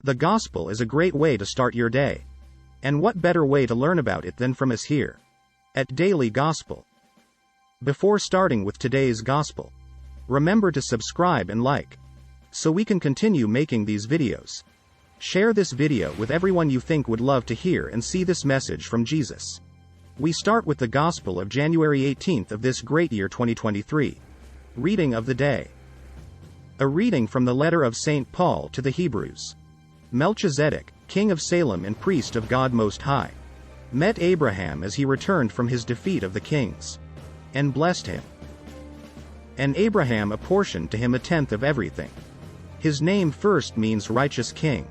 The gospel is a great way to start your day. And what better way to learn about it than from us here at Daily Gospel? Before starting with today's gospel, remember to subscribe and like, so we can continue making these videos. Share this video with everyone you think would love to hear and see this message from Jesus. We start with the Gospel of January 18th of this great year 2023. Reading of the day. A reading from the letter of St. Paul to the Hebrews. Melchizedek, king of Salem and priest of God Most High, met Abraham as he returned from his defeat of the kings, and blessed him. And Abraham apportioned to him a tenth of everything. His name first means righteous king.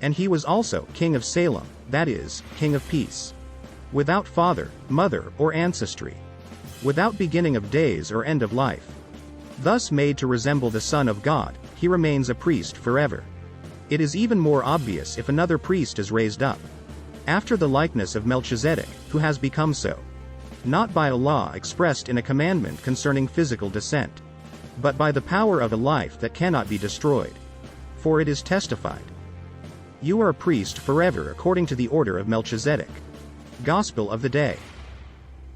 And he was also king of Salem, that is, king of peace. Without father, mother, or ancestry. Without beginning of days or end of life. Thus made to resemble the Son of God, he remains a priest forever. It is even more obvious if another priest is raised up, after the likeness of Melchizedek, who has become so, not by a law expressed in a commandment concerning physical descent, but by the power of a life that cannot be destroyed. For it is testified, "You are a priest forever according to the order of Melchizedek." Gospel of the day.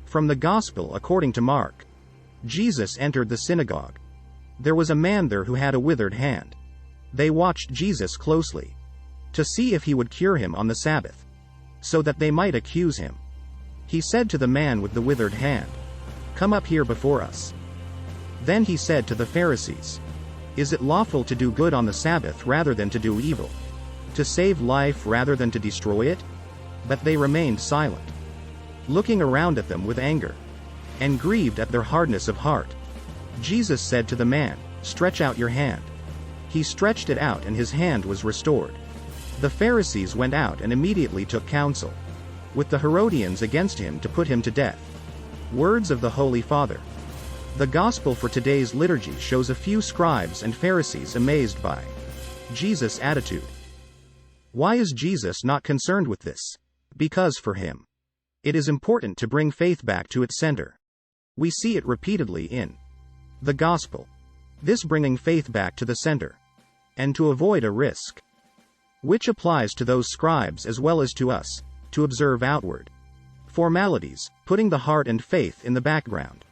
From the Gospel according to Mark. Jesus entered the synagogue. There was a man there who had a withered hand. They watched Jesus closely, to see if he would cure him on the Sabbath, so that they might accuse him. He said to the man with the withered hand, "Come up here before us." Then he said to the Pharisees, "Is it lawful to do good on the Sabbath rather than to do evil? To save life rather than to destroy it?" But they remained silent, looking around at them with anger, and grieved at their hardness of heart. Jesus said to the man, "Stretch out your hand." He stretched it out and his hand was restored. The Pharisees went out and immediately took counsel with the Herodians against him to put him to death. Words of the Holy Father. The Gospel for today's liturgy shows a few scribes and Pharisees amazed by Jesus' attitude. Why is Jesus not concerned with this? Because for him, it is important to bring faith back to its center. We see it repeatedly in the Gospel. This bringing faith back to the center, and to avoid a risk, which applies to those scribes as well as to us, to observe outward formalities, putting the heart and faith in the background.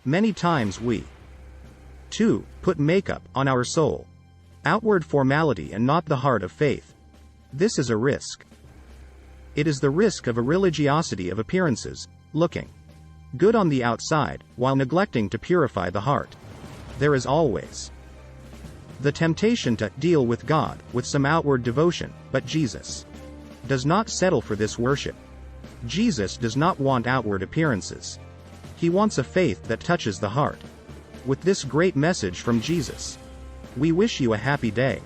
Many times we, too, put makeup on our soul, outward formality and not the heart of faith. This is a risk. It is the risk of a religiosity of appearances, looking good on the outside, while neglecting to purify the heart. There is always the temptation to deal with God with some outward devotion, but Jesus does not settle for this worship. Jesus does not want outward appearances. He wants a faith that touches the heart. With this great message from Jesus, we wish you a happy day.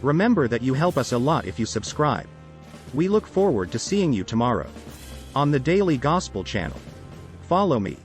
Remember that you help us a lot if you subscribe. We look forward to seeing you tomorrow on the Daily Gospel channel. Follow me